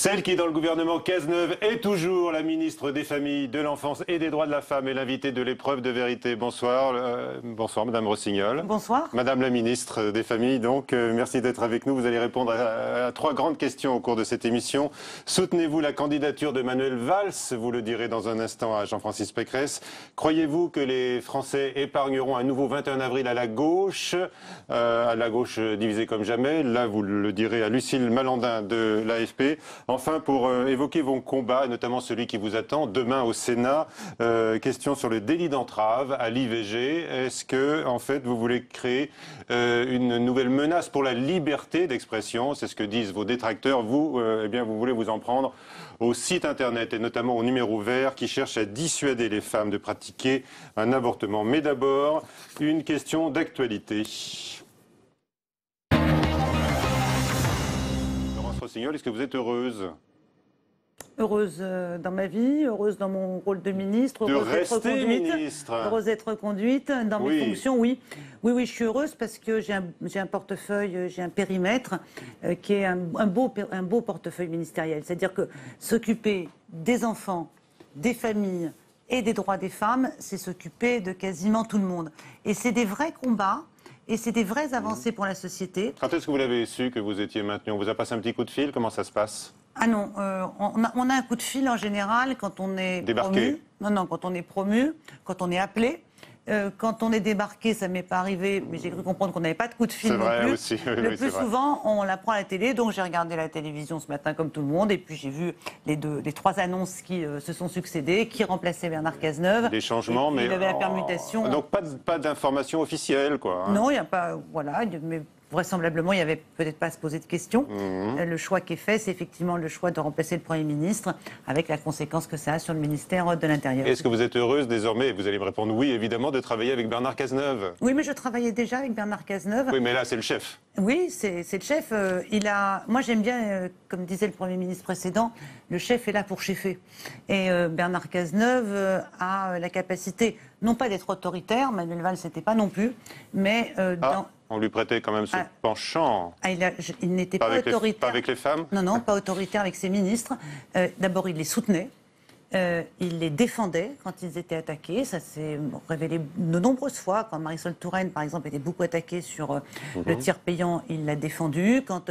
Celle qui, dans le gouvernement Cazeneuve, est toujours la ministre des Familles, de l'Enfance et des Droits de la Femme et l'invitée de l'épreuve de vérité. Bonsoir, bonsoir Madame Rossignol. Bonsoir. Madame la ministre des Familles, donc, merci d'être avec nous. Vous allez répondre à trois grandes questions au cours de cette émission. Soutenez-vous la candidature de Manuel Valls? Vous le direz dans un instant à Jean-Francis Pécresse. Croyez-vous que les Français épargneront un nouveau 21 avril à la gauche divisée comme jamais? Là, vous le direz à Lucille Malandin de l'AFP. Enfin, pour évoquer vos combats, notamment celui qui vous attend demain au Sénat, question sur le délit d'entrave à l'IVG. Est-ce que, en fait, vous voulez créer une nouvelle menace pour la liberté d'expression? C'est ce que disent vos détracteurs. Vous, eh bien, vous voulez vous en prendre au site internet et notamment au numéro vert qui cherche à dissuader les femmes de pratiquer un avortement. Mais d'abord, une question d'actualité. Est-ce que vous êtes heureuse? Heureuse dans ma vie, heureuse dans mon rôle de ministre, heureuse d'être reconduite dans mes fonctions, oui. Oui, je suis heureuse parce que j'ai un portefeuille, j'ai un périmètre qui est un beau portefeuille ministériel. C'est-à-dire que s'occuper des enfants, des familles et des droits des femmes, c'est s'occuper de quasiment tout le monde. Et c'est des vrais combats. Et c'est des vraies avancées pour la société. Quand est-ce que vous l'avez su que vous étiez maintenu? On vous a passé un petit coup de fil? Comment ça se passe? Ah non, on a un coup de fil en général quand on est débarqué. Promu. Non, quand on est promu, quand on est appelé. Quand on est débarqué, ça m'est pas arrivé, mais j'ai cru comprendre qu'on n'avait pas de coup de fil non plus. Aussi. Le plus souvent, on l'apprend à la télé, donc j'ai regardé la télévision ce matin comme tout le monde, et puis j'ai vu les trois annonces qui se sont succédées, qui remplaçaient Bernard Cazeneuve. Des changements, mais il y avait la permutation. Donc pas d'informations officielles, quoi. Hein. Non, il n'y a pas, voilà, mais vraisemblablement, il n'y avait peut-être pas à se poser de questions. Le choix qui est fait, c'est effectivement le choix de remplacer le Premier ministre, avec la conséquence que ça a sur le ministère de l'Intérieur. Est-ce que vous êtes heureuse désormais, vous allez me répondre oui, évidemment, de travailler avec Bernard Cazeneuve? Oui, mais je travaillais déjà avec Bernard Cazeneuve. Oui, mais là, c'est le chef. Oui, c'est le chef. Moi, j'aime bien, comme disait le Premier ministre précédent, le chef est là pour chefer. Et Bernard Cazeneuve a la capacité, non pas d'être autoritaire, Manuel Valls n'était pas non plus, mais on lui prêtait quand même ce penchant. Il n'était pas autoritaire. Pas avec les femmes? Non, pas autoritaire avec ses ministres. D'abord, il les soutenait. Il les défendait quand ils étaient attaqués. Ça s'est révélé de nombreuses fois. Quand Marisol Touraine, par exemple, était beaucoup attaquée sur le tiers payant, il l'a défendu. Quand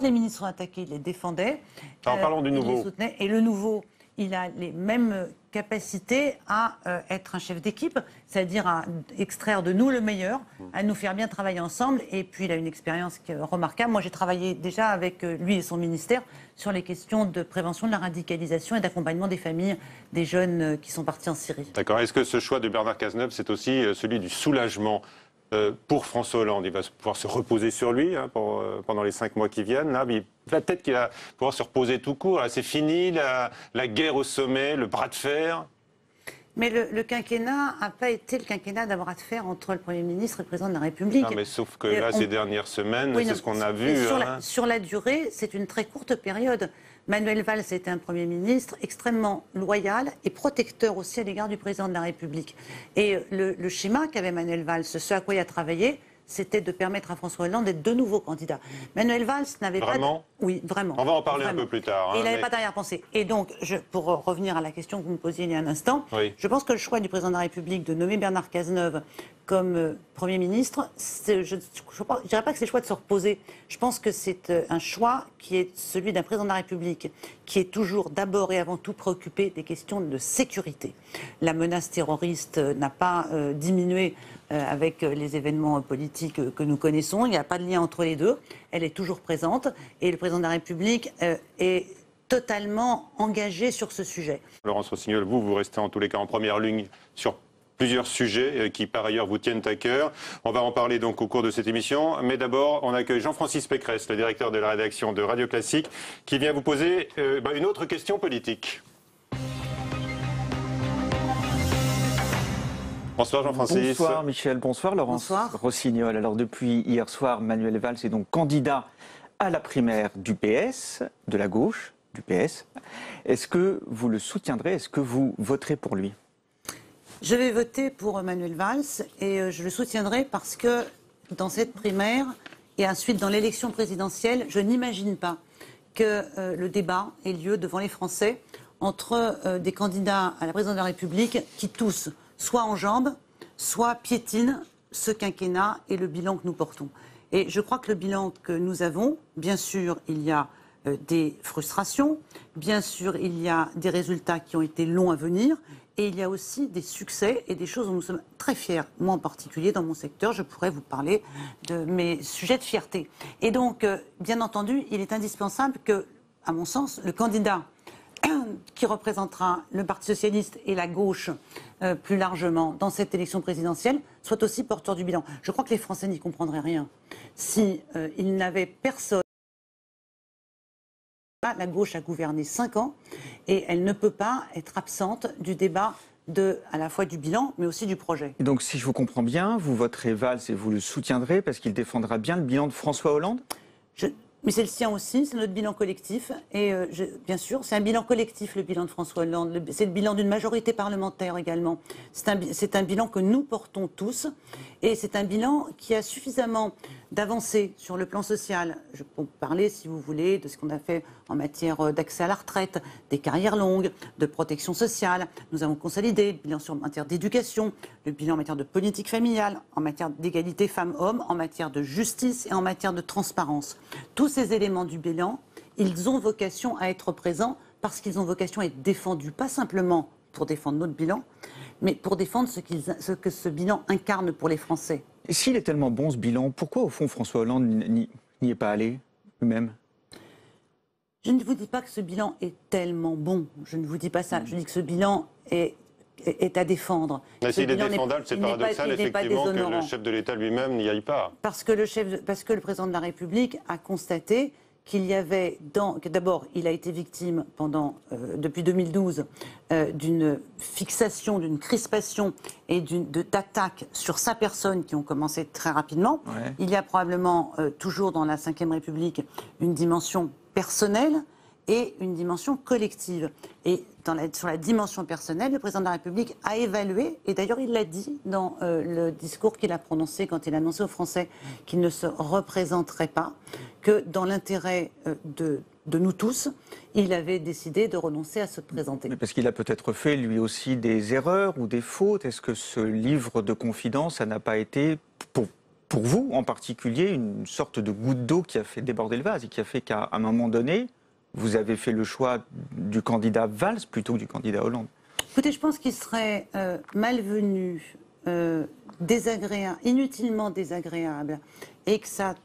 les ministres sont attaqués, il les défendait. Alors parlons du nouveau. Il les soutenait. Et le nouveau, il a les mêmes capacités à être un chef d'équipe, c'est-à-dire à extraire de nous le meilleur, à nous faire bien travailler ensemble. Et puis il a une expérience remarquable. Moi, j'ai travaillé déjà avec lui et son ministère sur les questions de prévention de la radicalisation et d'accompagnement des familles des jeunes qui sont partis en Syrie. D'accord. Est-ce que ce choix de Bernard Cazeneuve, c'est aussi celui du soulagement pour François Hollande? Il va pouvoir se reposer sur lui pendant les 5 mois qui viennent. Là, peut-être qu'il va pouvoir se reposer tout court. C'est fini, la guerre au sommet, le bras de fer. Mais le quinquennat n'a pas été le quinquennat d'un bras de fer entre le Premier ministre et le Président de la République. Non, mais sauf que là, ces dernières semaines, c'est ce qu'on a vu. Sur la durée, c'est une très courte période. Manuel Valls était un Premier ministre extrêmement loyal et protecteur aussi à l'égard du Président de la République. Et le schéma qu'avait Manuel Valls, ce à quoi il a travaillé, c'était de permettre à François Hollande d'être de nouveau candidat. Manuel Valls n'avait pas... Vraiment ? Oui, vraiment. On va en parler un peu plus tard. Et il n'avait pas d'arrière-pensée. Et donc, pour revenir à la question que vous me posiez il y a un instant, je pense que le choix du Président de la République de nommer Bernard Cazeneuve comme Premier ministre, je ne dirais pas que c'est le choix de se reposer. Je pense que c'est un choix qui est celui d'un Président de la République qui est toujours d'abord et avant tout préoccupé des questions de sécurité. La menace terroriste n'a pas diminué avec les événements politiques que nous connaissons. Il n'y a pas de lien entre les deux. Elle est toujours présente. Et le Président de la République est totalement engagé sur ce sujet. Laurence Rossignol, vous restez en tous les cas en première ligne sur plusieurs sujets qui, par ailleurs, vous tiennent à cœur. On va en parler donc au cours de cette émission. Mais d'abord, on accueille Jean-Francis Pécresse, le directeur de la rédaction de Radio Classique, qui vient vous poser une autre question politique. Bonsoir Jean-Francis. Bonsoir Michel, bonsoir Laurence Rossignol. Alors depuis hier soir, Manuel Valls est donc candidat à la primaire du PS, de la gauche, du PS. Est-ce que vous le soutiendrez? Est-ce que vous voterez pour lui? Je vais voter pour Manuel Valls et je le soutiendrai parce que dans cette primaire et ensuite dans l'élection présidentielle, je n'imagine pas que le débat ait lieu devant les Français entre des candidats à la présidence de la République qui tous, soit enjambent, soit piétinent ce quinquennat et le bilan que nous portons. Et je crois que le bilan que nous avons, bien sûr, il y a des frustrations, bien sûr, il y a des résultats qui ont été longs à venir, et il y a aussi des succès et des choses dont nous sommes très fiers. Moi, en particulier, dans mon secteur, je pourrais vous parler de mes sujets de fierté. Et donc, bien entendu, il est indispensable que, à mon sens, le candidat qui représentera le Parti socialiste et la gauche plus largement dans cette élection présidentielle soit aussi porteur du bilan. Je crois que les Français n'y comprendraient rien si ils n'avaient personne. La gauche a gouverné 5 ans et elle ne peut pas être absente du débat à la fois du bilan, mais aussi du projet. Et donc, si je vous comprends bien, vous voterez Valls et vous le soutiendrez parce qu'il défendra bien le bilan de François Hollande ? Mais c'est le sien aussi, c'est notre bilan collectif. Et bien sûr, c'est un bilan collectif, le bilan de François Hollande. C'est le bilan d'une majorité parlementaire également. C'est un bilan que nous portons tous. Et c'est un bilan qui a suffisamment d'avancées sur le plan social. Je peux parler, si vous voulez, de ce qu'on a fait en matière d'accès à la retraite, des carrières longues, de protection sociale. Nous avons consolidé le bilan en matière d'éducation, le bilan en matière de politique familiale, en matière d'égalité femmes-hommes, en matière de justice et en matière de transparence. Tous ces éléments du bilan, ils ont vocation à être présents parce qu'ils ont vocation à être défendus, pas simplement pour défendre notre bilan, mais pour défendre ce que ce bilan incarne pour les Français. Et s'il est tellement bon ce bilan, pourquoi au fond François Hollande n'y est pas allé lui-même ? Je ne vous dis pas que ce bilan est tellement bon, je ne vous dis pas ça, je dis que ce bilan est à défendre. Mais s'il est défendable, c'est paradoxal effectivement que le chef de l'État lui-même n'y aille pas. Parce que le président de la République a constaté qu'il y avait d'abord, il a été victime depuis 2012 d'une fixation, d'une crispation et d'attaques sur sa personne qui ont commencé très rapidement. Ouais. Il y a probablement toujours dans la Ve République une dimension personnelle et une dimension collective. Et sur la dimension personnelle, le président de la République a évalué, et d'ailleurs il l'a dit dans le discours qu'il a prononcé quand il a annoncé aux Français qu'il ne se représenterait pas, que dans l'intérêt de nous tous, il avait décidé de renoncer à se présenter. Mais parce qu'il a peut-être fait lui aussi des erreurs ou des fautes. Est-ce que ce livre de confidence, ça n'a pas été, pour vous en particulier, une sorte de goutte d'eau qui a fait déborder le vase et qui a fait qu'à un moment donné, vous avez fait le choix du candidat Valls plutôt que du candidat Hollande? Écoutez, je pense qu'il serait malvenu, inutilement désagréable, et que ça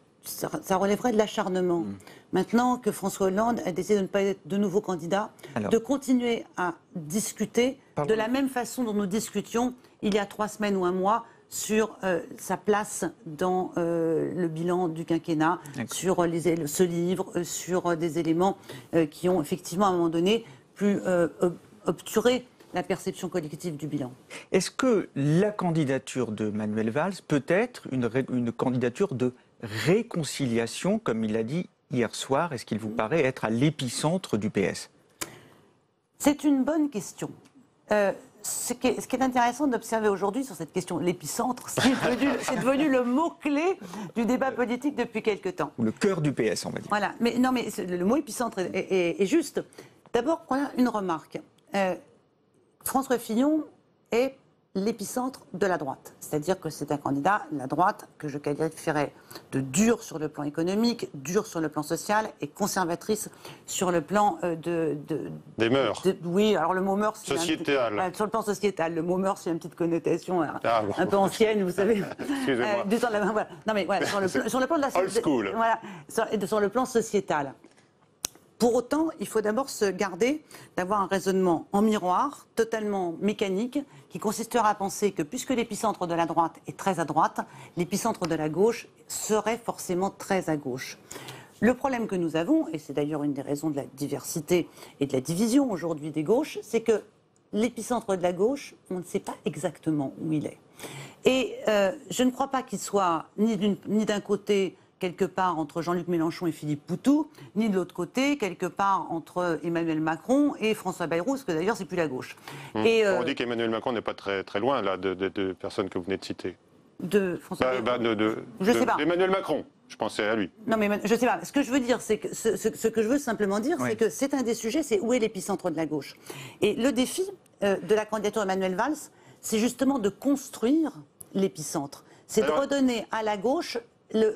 relèverait de l'acharnement. Maintenant que François Hollande a décidé de ne pas être de nouveau candidat, de continuer à discuter de la même façon dont nous discutions il y a 3 semaines ou un mois sur sa place dans le bilan du quinquennat, sur ce livre, sur des éléments qui ont effectivement à un moment donné pu obturer la perception collective du bilan. Est-ce que la candidature de Manuel Valls peut être une candidature de réconciliation, comme il l'a dit hier soir? Est-ce qu'il vous paraît être à l'épicentre du PS? C'est une bonne question. Ce qui est intéressant d'observer aujourd'hui sur cette question, l'épicentre, c'est devenu le mot-clé du débat politique depuis quelque temps. Ou le cœur du PS, on va dire. Voilà, mais le mot épicentre est juste. D'abord, voilà une remarque. François Fillon est l'épicentre de la droite. C'est-à-dire que c'est un candidat, la droite, que je qualifierais de dur sur le plan économique, dur sur le plan social et conservatrice sur le plan des mœurs. Oui, alors le mot mœurs... Sociétal. Sur le plan sociétal. Le mot mœurs, c'est une petite connotation un peu ancienne, vous savez. Excusez-moi. Voilà. Non mais voilà, sur le plan de la... Old school. Voilà, sur le plan sociétal. Pour autant, il faut d'abord se garder d'avoir un raisonnement en miroir, totalement mécanique, qui consistera à penser que puisque l'épicentre de la droite est très à droite, l'épicentre de la gauche serait forcément très à gauche. Le problème que nous avons, et c'est d'ailleurs une des raisons de la diversité et de la division aujourd'hui des gauches, c'est que l'épicentre de la gauche, on ne sait pas exactement où il est. Et je ne crois pas qu'il soit ni d'un côté... quelque part entre Jean-Luc Mélenchon et Philippe Poutou, ni de l'autre côté, quelque part entre Emmanuel Macron et François Bayrou, parce que d'ailleurs, c'est plus la gauche. Et, on dit qu'Emmanuel Macron n'est pas très loin là, de personnes que vous venez de citer. De François Bayrou. Je sais pas. Emmanuel Macron. Je pensais à lui. Non, mais je ne sais pas. Ce que je veux dire, c'est que ce que je veux simplement dire, oui. c'est que c'est un des sujets, c'est où est l'épicentre de la gauche. Et le défi de la candidature d'Emmanuel Valls, c'est justement de construire l'épicentre. C'est de redonner à la gauche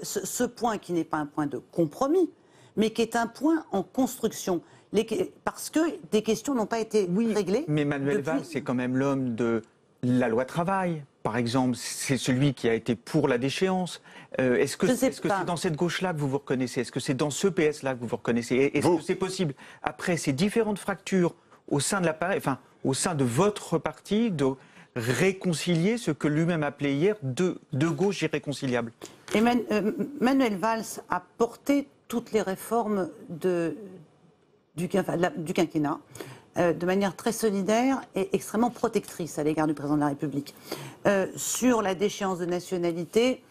ce point qui n'est pas un point de compromis, mais qui est un point en construction. Parce que des questions n'ont pas été réglées. Mais Manuel Valls, c'est quand même l'homme de la loi travail, par exemple. C'est celui qui a été pour la déchéance. Est-ce que c'est dans cette gauche-là que vous vous reconnaissez? Est-ce que c'est dans ce PS-là que vous vous reconnaissez? Est-ce que c'est possible, après ces différentes fractures au sein de l'appareil, enfin, au sein de votre parti, de réconcilier ce que lui-même appelait hier deux gauches irréconciliables? Manuel Valls a porté toutes les réformes du quinquennat de manière très solidaire et extrêmement protectrice à l'égard du président de la République. Sur la déchéance de nationalité,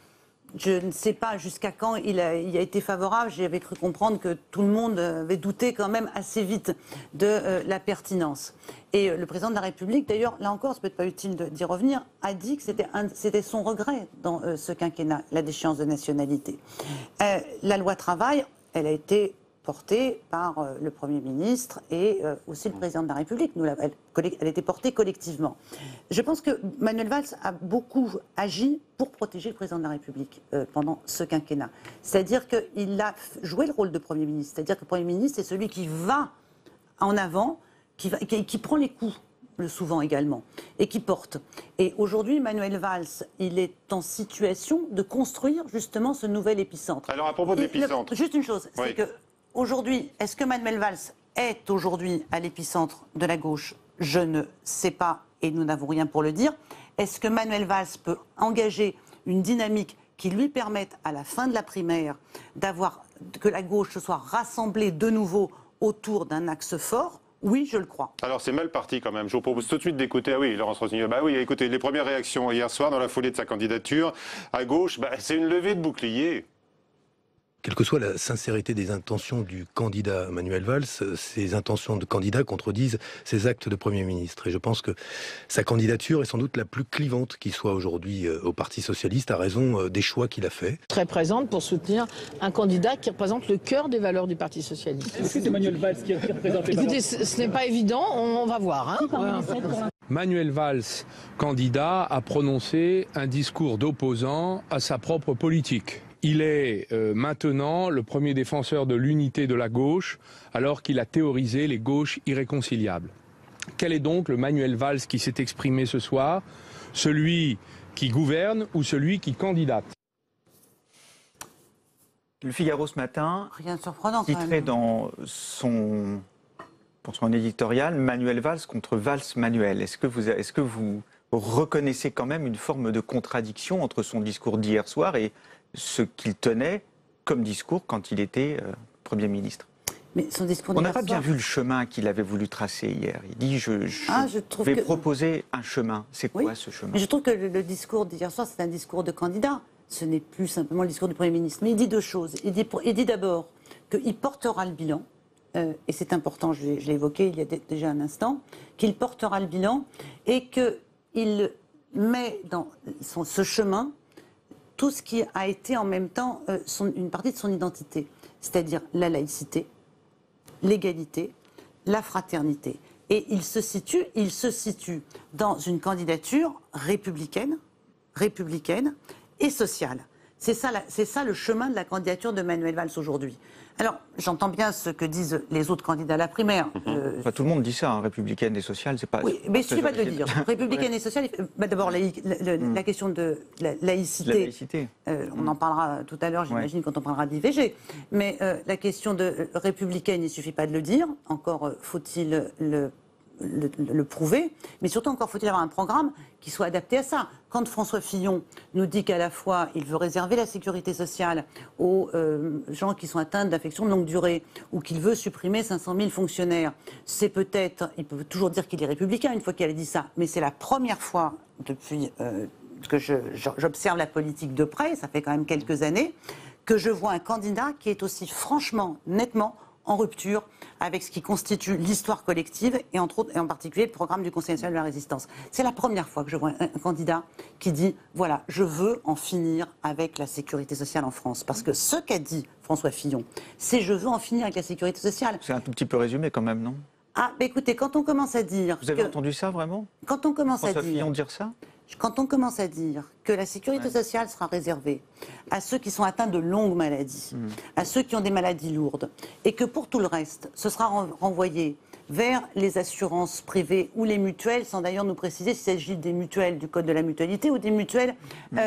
je ne sais pas jusqu'à quand il a été favorable. J'avais cru comprendre que tout le monde avait douté quand même assez vite de la pertinence. Et le président de la République, d'ailleurs, là encore, c'est peut-être pas utile d'y revenir, a dit que c'était son regret dans ce quinquennat, la déchéance de nationalité. La loi travail, elle a été portée par le Premier ministre et aussi le Président de la République. Elle a été portée collectivement. Je pense que Manuel Valls a beaucoup agi pour protéger le Président de la République pendant ce quinquennat. C'est-à-dire qu'il a joué le rôle de Premier ministre. C'est-à-dire que le Premier ministre est celui qui va en avant, qui prend les coups, le souvent également, et qui porte. Et aujourd'hui, Manuel Valls, il est en situation de construire justement ce nouvel épicentre. Alors à propos de l'épicentre... Juste une chose, c'est que aujourd'hui, est-ce que Manuel Valls est aujourd'hui à l'épicentre de la gauche? Je ne sais pas et nous n'avons rien pour le dire. Est-ce que Manuel Valls peut engager une dynamique qui lui permette, à la fin de la primaire, que la gauche se soit rassemblée de nouveau autour d'un axe fort? Oui, je le crois. Alors c'est mal parti quand même. Je vous propose tout de suite d'écouter. Ah oui, Laurence Rossignol. Bah oui, écoutez, les premières réactions hier soir dans la foulée de sa candidature à gauche, c'est une levée de bouclier. Quelle que soit la sincérité des intentions du candidat Manuel Valls, ses intentions de candidat contredisent ses actes de Premier ministre. Et je pense que sa candidature est sans doute la plus clivante qui soit aujourd'hui au Parti socialiste, à raison des choix qu'il a faits. Très présente pour soutenir un candidat qui représente le cœur des valeurs du Parti socialiste. Est-ce que c'est Manuel Valls qui représente les valeurs? Écoutez, ce n'est pas évident, on va voir. Manuel Valls, candidat, a prononcé un discours d'opposant à sa propre politique. Il est maintenant le premier défenseur de l'unité de la gauche, alors qu'il a théorisé les gauches irréconciliables. Quel est donc le Manuel Valls qui s'est exprimé ce soir? Celui qui gouverne ou celui qui candidate? Le Figaro ce matin titrait pour son éditorial Manuel Valls contre Valls-Manuel. Est-ce que vous reconnaissez quand même une forme de contradiction entre son discours d'hier soir et ce qu'il tenait comme discours quand il était Premier ministre? Mais son discours On n'a pas bien vu le chemin qu'il avait voulu tracer hier. Il dit je vais proposer un chemin. C'est quoi ce chemin? Mais je trouve que le discours d'hier soir, c'est un discours de candidat. Ce n'est plus simplement le discours du Premier ministre. Mais il dit deux choses. Il dit d'abord qu'il portera le bilan, et c'est important, je l'ai évoqué il y a déjà un instant, qu'il portera le bilan et qu'il met dans ce chemin tout ce qui a été en même temps une partie de son identité, c'est-à-dire la laïcité, l'égalité, la fraternité. Et il se situe dans une candidature républicaine et sociale. C'est ça le chemin de la candidature de Manuel Valls aujourd'hui. Alors, j'entends bien ce que disent les autres candidats à la primaire. Tout le monde dit ça, républicaine et sociale, c'est pas... Oui, mais il ne suffit pas de le dire. Républicaine et sociale, d'abord, la question de la laïcité, on en parlera tout à l'heure, j'imagine, quand on parlera d'IVG. Mais la question de républicaine, il ne suffit pas de le dire. Encore faut-il le prouver, mais surtout encore faut-il avoir un programme qui soit adapté à ça. Quand François Fillon nous dit qu'à la fois il veut réserver la sécurité sociale aux gens qui sont atteints d'affections de longue durée ou qu'il veut supprimer 500 000 fonctionnaires, c'est peut-être, il peut toujours dire qu'il est républicain une fois qu'il a dit ça, mais c'est la première fois depuis que j'observe la politique de près, ça fait quand même quelques années, que je vois un candidat qui est aussi franchement, nettement en rupture avec ce qui constitue l'histoire collective et en particulier le programme du Conseil national de la résistance. C'est la première fois que je vois un candidat qui dit « voilà, je veux en finir avec la sécurité sociale en France ». Parce que ce qu'a dit François Fillon, c'est « je veux en finir avec la sécurité sociale ». C'est un tout petit peu résumé quand même, non? Ah, mais écoutez, quand on commence à dire... Vous avez entendu ça vraiment? Quand on commence François Fillon dire ça? Quand on commence à dire que la sécurité sociale sera réservée à ceux qui sont atteints de longues maladies, à ceux qui ont des maladies lourdes, et que pour tout le reste, ce sera renvoyé vers les assurances privées ou les mutuelles, sans d'ailleurs nous préciser s'il s'agit des mutuelles du Code de la mutualité ou des mutuelles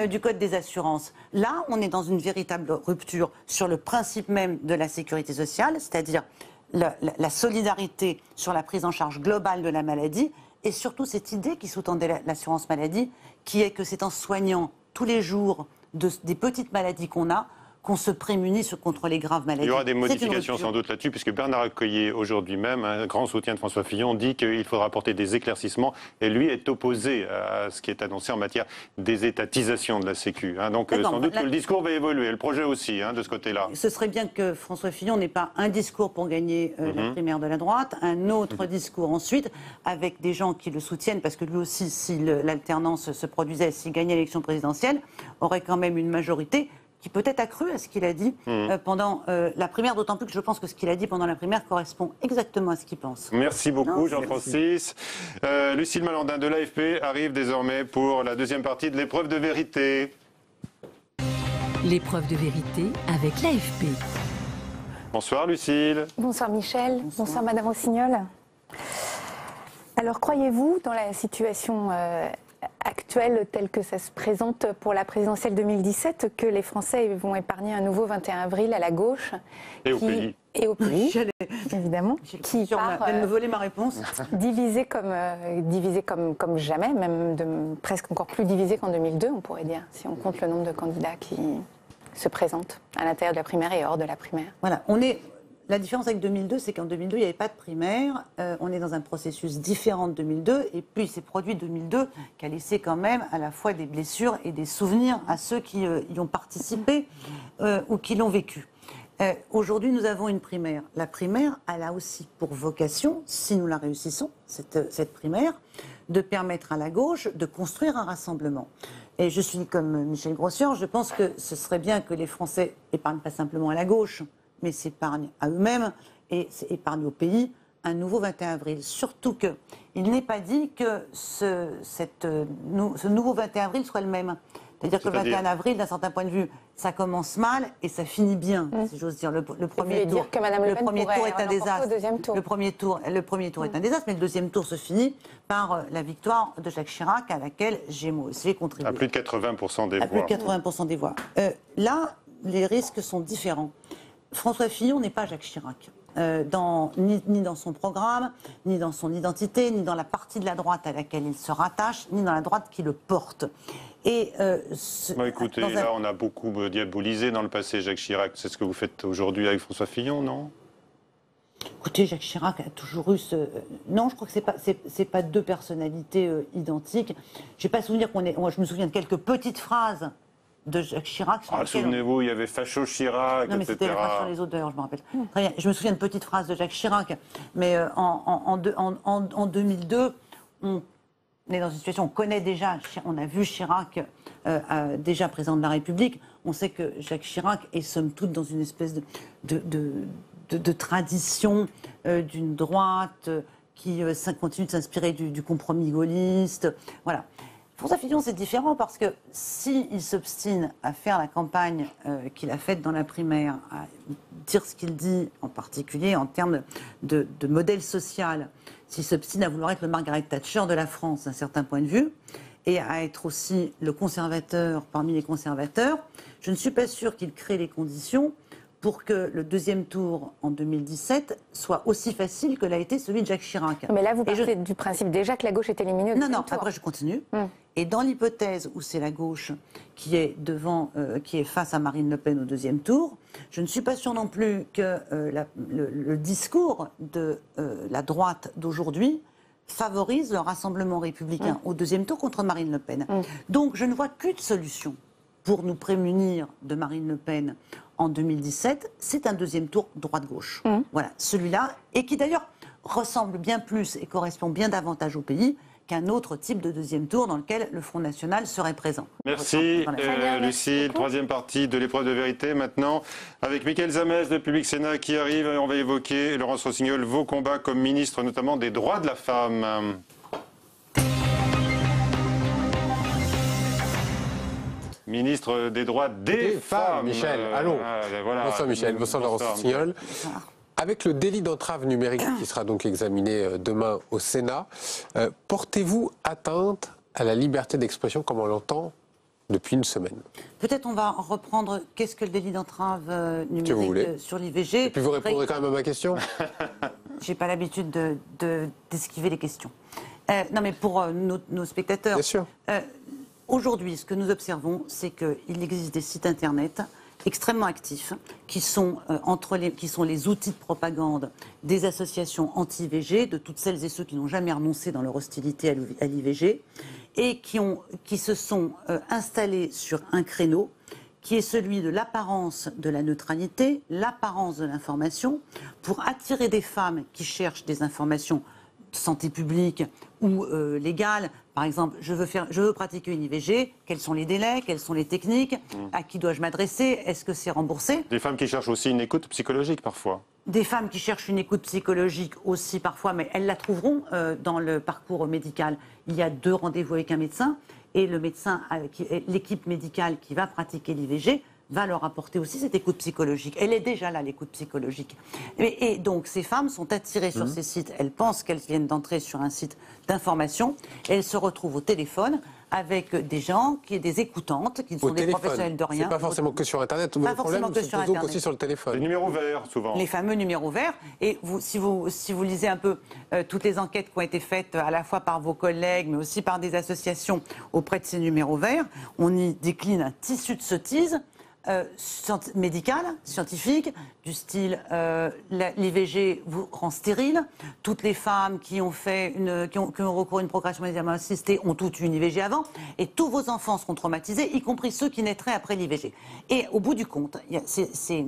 du Code des assurances. Là, on est dans une véritable rupture sur le principe même de la sécurité sociale, c'est-à-dire la solidarité sur la prise en charge globale de la maladie, et surtout cette idée qui sous-tendait l'assurance maladie, qui est que c'est en soignant tous les jours des petites maladies qu'on se prémunit contre les graves maladies. Il y aura des modifications sans doute là-dessus, puisque Bernard Accoyer, aujourd'hui même, un grand soutien de François Fillon, dit qu'il faudra apporter des éclaircissements, et lui est opposé à ce qui est annoncé en matière des étatisations de la Sécu. Donc sans doute que le discours va évoluer, le projet aussi, de ce côté-là. Ce serait bien que François Fillon n'ait pas un discours pour gagner la primaire de la droite, un autre discours ensuite, avec des gens qui le soutiennent, parce que lui aussi, si l'alternance se produisait, s'il gagnait l'élection présidentielle, aurait quand même une majorité qui peut-être a cru à ce qu'il a dit pendant la primaire, d'autant plus que je pense que ce qu'il a dit pendant la primaire correspond exactement à ce qu'il pense. Merci beaucoup Jean-Francis. Lucille Malandin de l'AFP arrive désormais pour la deuxième partie de l'épreuve de vérité. L'épreuve de vérité avec l'AFP. Bonsoir Lucille. Bonsoir Michel. Bonsoir Madame Rossignol. Alors croyez-vous dans la situation actuelle telle que ça se présente pour la présidentielle 2017 que les Français vont épargner un nouveau 21 avril à la gauche et au pays. Et au pays, évidemment, qui part me voler ma réponse. divisé comme jamais, même presque encore plus divisé qu'en 2002, on pourrait dire, si on compte le nombre de candidats qui se présentent à l'intérieur de la primaire et hors de la primaire. Voilà, la différence avec 2002, c'est qu'en 2002, il n'y avait pas de primaire. On est dans un processus différent de 2002. Et puis, c'est produit 2002 qui a laissé quand même à la fois des blessures et des souvenirs à ceux qui y ont participé ou qui l'ont vécu. Aujourd'hui, nous avons une primaire. La primaire, elle a aussi pour vocation, si nous la réussissons, cette primaire, de permettre à la gauche de construire un rassemblement. Et je suis comme Michel Grossian, je pense que ce serait bien que les Français épargnent pas simplement à la gauche, mais s'épargnent à eux-mêmes et épargnent au pays un nouveau 21 avril. Surtout qu'il n'est pas dit que ce nouveau 21 avril soit le même. C'est-à-dire que le 21 avril, d'un certain point de vue, ça commence mal et ça finit bien, si j'ose dire. Le premier tour, dire que Madame Le Pen tour est un désastre. Tour. Le premier tour est un désastre, mais le deuxième tour se finit par la victoire de Jacques Chirac, à laquelle j'ai contribué. À plus de 80% des voix. À plus de 80% des voix. Là, les risques sont différents. François Fillon n'est pas Jacques Chirac, ni dans son programme, ni dans son identité, ni dans la partie de la droite à laquelle il se rattache, ni dans la droite qui le porte. Et écoutez, là, on a beaucoup diabolisé dans le passé Jacques Chirac. C'est ce que vous faites aujourd'hui avec François Fillon, non? Écoutez, Jacques Chirac a toujours eu Non, je crois que c'est pas deux personnalités identiques. Je n'ai pas souvenir Moi, je me souviens de quelques petites phrases de Jacques Chirac. Souvenez-vous, il y avait Facho Chirac, non, mais etc. c'était la phrase sur les autres, d'ailleurs, je me rappelle. Très bien. Je me souviens de petites phrases de Jacques Chirac, mais en 2002, on est dans une situation, on connaît déjà, on a vu Chirac déjà président de la République, on sait que Jacques Chirac est somme toute dans une espèce de tradition d'une droite qui continue de s'inspirer du compromis gaulliste. Voilà. François Fillon, c'est différent parce que s'il s'obstine à faire la campagne qu'il a faite dans la primaire, à dire ce qu'il dit, en particulier en termes de modèle social, s'il s'obstine à vouloir être le Margaret Thatcher de la France d'un certain point de vue, et à être aussi le conservateur parmi les conservateurs, je ne suis pas sûre qu'il crée les conditions pour que le deuxième tour en 2017 soit aussi facile que l'a été celui de Jacques Chirac. Mais là, vous partez du principe déjà que la gauche est éliminée au deuxième tour. Après je continue. Et dans l'hypothèse où c'est la gauche qui est face à Marine Le Pen au deuxième tour, je ne suis pas sûre non plus que le discours de la droite d'aujourd'hui favorise le rassemblement républicain au deuxième tour contre Marine Le Pen. Donc je ne vois qu'une solution pour nous prémunir de Marine Le Pen en 2017, c'est un deuxième tour droite-gauche. Voilà, celui-là, et qui d'ailleurs ressemble bien plus et correspond bien davantage au pays qu'un autre type de deuxième tour dans lequel le Front National serait présent. Merci Lucie. Troisième partie de l'épreuve de vérité maintenant avec Mickaël Zamès de Public Sénat qui arrive. On va évoquer, Laurence Rossignol, vos combats comme ministre notamment des droits de la femme. Ministre des droits des femmes. Michel, allons. Voilà. Bonsoir Michel, bonsoir Laurence Rossignol. Avec le délit d'entrave numérique qui sera donc examiné demain au Sénat, portez-vous atteinte à la liberté d'expression comme on l'entend depuis une semaine? Peut-être on va reprendre qu'est-ce que le délit d'entrave numérique sur l'IVG. Et puis vous répondrez quand même à ma question. J'ai pas l'habitude d'esquiver les questions. Non mais pour nos spectateurs. Bien sûr. Aujourd'hui, ce que nous observons, c'est qu'il existe des sites internet extrêmement actifs qui sont les outils de propagande des associations anti-IVG, de toutes celles et ceux qui n'ont jamais renoncé dans leur hostilité à l'IVG et qui se sont installés sur un créneau qui est celui de l'apparence de la neutralité, l'apparence de l'information, pour attirer des femmes qui cherchent des informations de santé publique ou légales. Par exemple, je veux pratiquer une IVG, quels sont les délais, quelles sont les techniques, à qui dois-je m'adresser, est-ce que c'est remboursé? Des femmes qui cherchent aussi une écoute psychologique parfois. Des femmes qui cherchent une écoute psychologique aussi parfois, mais elles la trouveront dans le parcours médical. Il y a 2 rendez-vous avec un médecin et le médecin, l'équipe médicale qui va pratiquer l'IVG va leur apporter aussi cette écoute psychologique. Elle est déjà là, l'écoute psychologique. Et donc, ces femmes sont attirées sur ces sites. Elles pensent qu'elles viennent d'entrer sur un site d'information. Elles se retrouvent au téléphone avec des gens, des écoutantes, qui sont des professionnels de rien. C'est pas forcément que sur Internet. Pas forcément que sur Internet. Aussi sur le téléphone. Les numéros verts, souvent. Les fameux numéros verts. Et si vous lisez un peu toutes les enquêtes qui ont été faites à la fois par vos collègues, mais aussi par des associations auprès de ces numéros verts, on y décline un tissu de sottises médicale, scientifique, du style l'IVG vous rend stérile. Toutes les femmes qui ont recours à une procréation médicalement assistée ont toutes eu une IVG avant. Et tous vos enfants seront traumatisés, y compris ceux qui naîtraient après l'IVG. Et au bout du compte, ces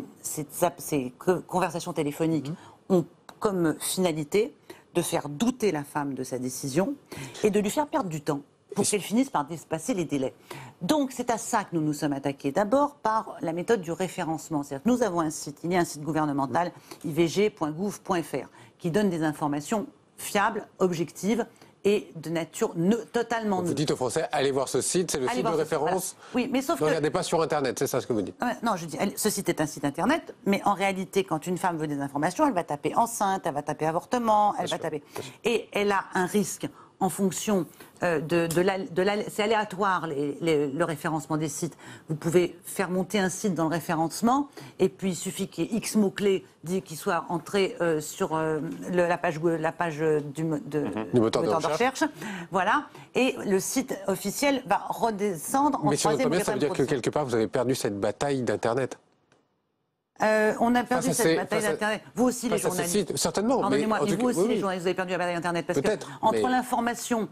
conversations téléphoniques ont comme finalité de faire douter la femme de sa décision et de lui faire perdre du temps pour qu'elle finisse par dépasser les délais. Donc c'est à ça que nous nous sommes attaqués. D'abord par la méthode du référencement. C'est-à-dire que nous avons un site, il y a un site gouvernemental, ivg.gouv.fr, qui donne des informations fiables, objectives et de nature totalement neutre. Vous dites aux Français, allez voir ce site, c'est le site de référence. Voilà. Oui, mais sauf ne regardez pas sur Internet, c'est ça ce que vous dites? Non, je dis, ce site est un site Internet, mais en réalité, quand une femme veut des informations, elle va taper enceinte, elle va taper avortement, elle va taper... Et elle a un risque en fonction c'est aléatoire le référencement des sites. Vous pouvez faire monter un site dans le référencement et puis il suffit qu'il y ait X mots-clés qui soient entrés sur la page du moteur de recherche. Voilà. Et le site officiel va redescendre en troisième. Mais si on entend bien, ça veut dire que quelque part vous avez perdu cette bataille d'Internet. On a perdu cette bataille d'Internet. Vous aussi, les journalistes. Certainement. Pardonnez-moi, mais vous aussi, les journalistes, vous avez perdu la bataille d'Internet. Parce que entre l'information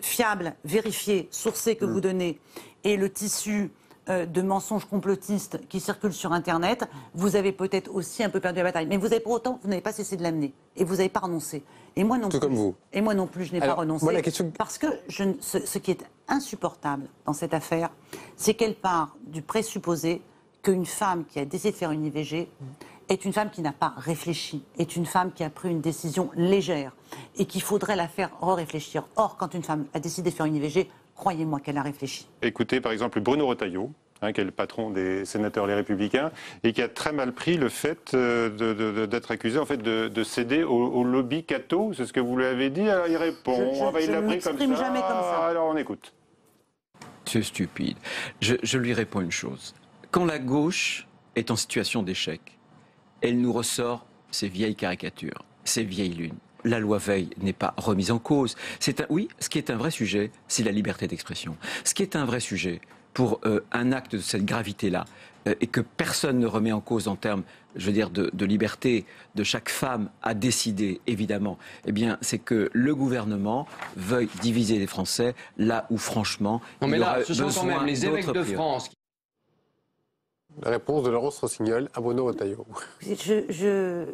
fiable, vérifiée, sourcée que vous donnez et le tissu de mensonges complotistes qui circulent sur Internet, vous avez peut-être aussi un peu perdu la bataille. Mais vous avez pour autant, vous n'avez pas cessé de l'amener. Et vous n'avez pas renoncé. Et moi non plus. Comme vous. Et moi non plus, je n'ai pas renoncé. Moi, la question... Parce que ce qui est insupportable dans cette affaire, c'est qu'elle part du présupposé qu'une femme qui a décidé de faire une IVG est une femme qui n'a pas réfléchi, est une femme qui a pris une décision légère et qu'il faudrait la faire réfléchir. Or, quand une femme a décidé de faire une IVG, croyez-moi qu'elle a réfléchi. Écoutez, par exemple, Bruno Retailleau, qui est le patron des sénateurs Les Républicains, et qui a très mal pris le fait d'être accusé en fait, de céder au lobby catho. C'est ce que vous lui avez dit. Alors il répond. Je ne m'exprime jamais comme ça. Alors on écoute. C'est stupide. Je lui réponds une chose. Quand la gauche est en situation d'échec, elle nous ressort ces vieilles caricatures, ces vieilles lunes. La loi Veil n'est pas remise en cause. Oui, ce qui est un vrai sujet, c'est la liberté d'expression. Ce qui est un vrai sujet pour un acte de cette gravité-là, et que personne ne remet en cause en termes, je veux dire, de liberté de chaque femme à décider, évidemment, eh bien, c'est que le gouvernement veuille diviser les Français là où, franchement, non, mais il y là, aurait ce sont quand même les évêques de priorités. France. La réponse de Laurence Rossignol à Bruno Retailleau. Je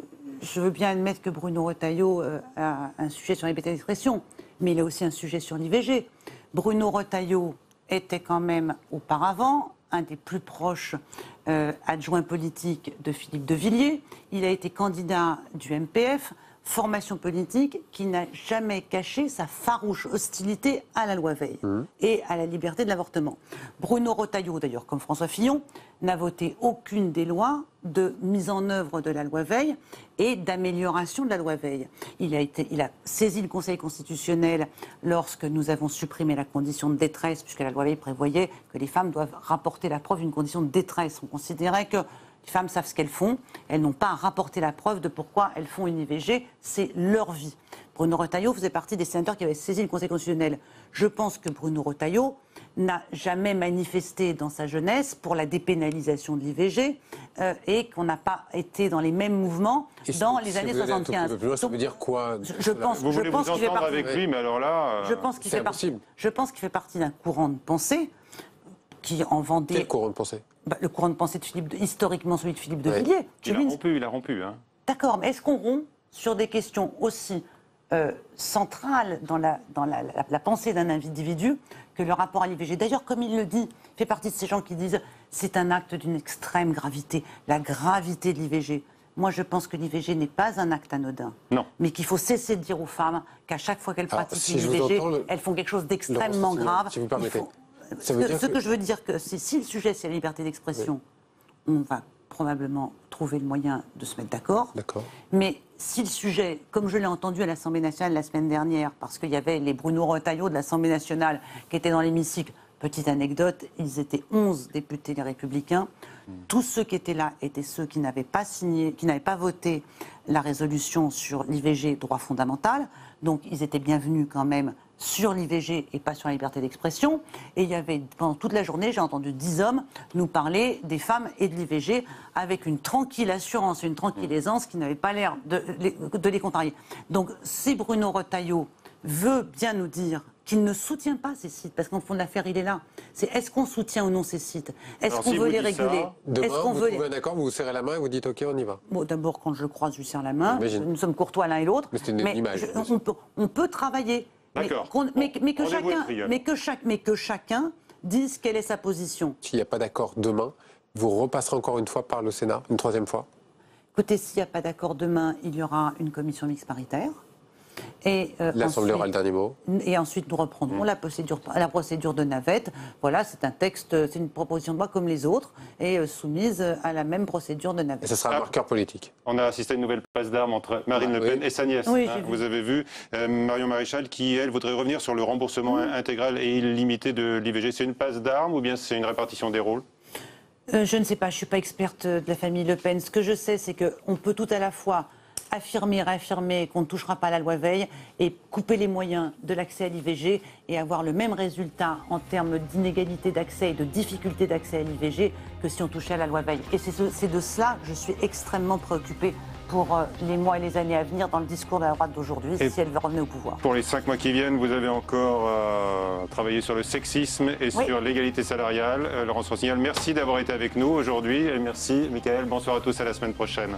veux bien admettre que Bruno Retailleau a un sujet sur la liberté d'expression, mais il a aussi un sujet sur l'IVG. Bruno Retailleau était quand même auparavant un des plus proches adjoints politiques de Philippe de Villiers. Il a été candidat du MPF, formation politique qui n'a jamais caché sa farouche hostilité à la loi Veil et à la liberté de l'avortement. Bruno Retailleau, d'ailleurs, comme François Fillon, n'a voté aucune des lois de mise en œuvre de la loi Veil et d'amélioration de la loi Veil. Il a saisi le Conseil constitutionnel lorsque nous avons supprimé la condition de détresse, puisque la loi Veil prévoyait que les femmes doivent rapporter la preuve d'une condition de détresse. On considérait que les femmes savent ce qu'elles font, elles n'ont pas à rapporter la preuve de pourquoi elles font une IVG, c'est leur vie. Bruno Retailleau faisait partie des sénateurs qui avaient saisi le Conseil constitutionnel. Je pense que Bruno Retailleau n'a jamais manifesté dans sa jeunesse pour la dépénalisation de l'IVG et qu'on n'a pas été dans les mêmes mouvements dans les années 75. Ça veut dire quoi? Vous voulez vous entendre avec lui, mais alors là... Je pense qu'il fait partie d'un courant de pensée qui en vendait... Quel courant de pensée? Le courant de pensée de historiquement celui de Philippe de Villiers. Il a rompu. Hein. D'accord, mais est-ce qu'on rompt sur des questions aussi centrales dans la pensée d'un individu que le rapport à l'IVG? D'ailleurs, comme il le dit, il fait partie de ces gens qui disent c'est un acte d'une extrême gravité, la gravité de l'IVG. Moi, je pense que l'IVG n'est pas un acte anodin. Non. Mais qu'il faut cesser de dire aux femmes qu'à chaque fois qu'elles pratiquent l'IVG, elles font quelque chose d'extrêmement grave. Si vous permettez. Ce que je veux dire, c'est si le sujet c'est la liberté d'expression, on va probablement trouver le moyen de se mettre d'accord. Mais si le sujet, comme je l'ai entendu à l'Assemblée nationale la semaine dernière, parce qu'il y avait les Bruno Retailleau de l'Assemblée nationale qui étaient dans l'hémicycle, petite anecdote, ils étaient 11 députés les Républicains. Tous ceux qui étaient là étaient ceux qui n'avaient pas signé, qui n'avaient pas voté la résolution sur l'IVG, droit fondamental. Donc ils étaient bienvenus quand même sur l'IVG et pas sur la liberté d'expression. Et il y avait, pendant toute la journée, j'ai entendu 10 hommes nous parler des femmes et de l'IVG avec une tranquille assurance, une tranquille aisance qui n'avait pas l'air de les contrarier. Donc si Bruno Retailleau veut bien nous dire qu'il ne soutient pas ces sites, parce qu'en fond de l'affaire, il est là. C'est est-ce qu'on soutient ou non ces sites? Est-ce qu'on veut les réguler? Demain, vous trouvez un accord, vous vous serrez la main et vous dites OK, on y va. Bon, d'abord, quand je le croise, je lui serre la main. Nous sommes courtois l'un et l'autre. Mais c'est une image. On peut travailler. Mais que chacun dise quelle est sa position. S'il n'y a pas d'accord demain, vous repasserez encore une fois par le Sénat, une troisième fois? Écoutez, s'il n'y a pas d'accord demain, il y aura une commission mixte paritaire. L'Assemblée aura le dernier mot. Et ensuite, nous reprendrons la procédure de navette. Voilà, c'est un texte, c'est une proposition de loi comme les autres, et soumise à la même procédure de navette. Et ce sera un marqueur politique. On a assisté à une nouvelle passe d'armes entre Marine Le Pen et sa nièce. Oui, vous avez vu Marion Maréchal qui, elle, voudrait revenir sur le remboursement intégral et illimité de l'IVG. C'est une passe d'armes ou bien c'est une répartition des rôles? Je ne sais pas, je ne suis pas experte de la famille Le Pen. Ce que je sais, c'est qu'on peut tout à la fois réaffirmer qu'on ne touchera pas à la loi Veil et couper les moyens de l'accès à l'IVG et avoir le même résultat en termes d'inégalité d'accès et de difficulté d'accès à l'IVG que si on touchait à la loi Veil. Et c'est de cela que je suis extrêmement préoccupée pour les mois et les années à venir dans le discours de la droite d'aujourd'hui, si elle veut revenir au pouvoir. Pour les 5 mois qui viennent, vous avez encore travaillé sur le sexisme et sur l'égalité salariale. Laurence Rossignol, merci d'avoir été avec nous aujourd'hui. Et merci, Michael. Bonsoir à tous, à la semaine prochaine.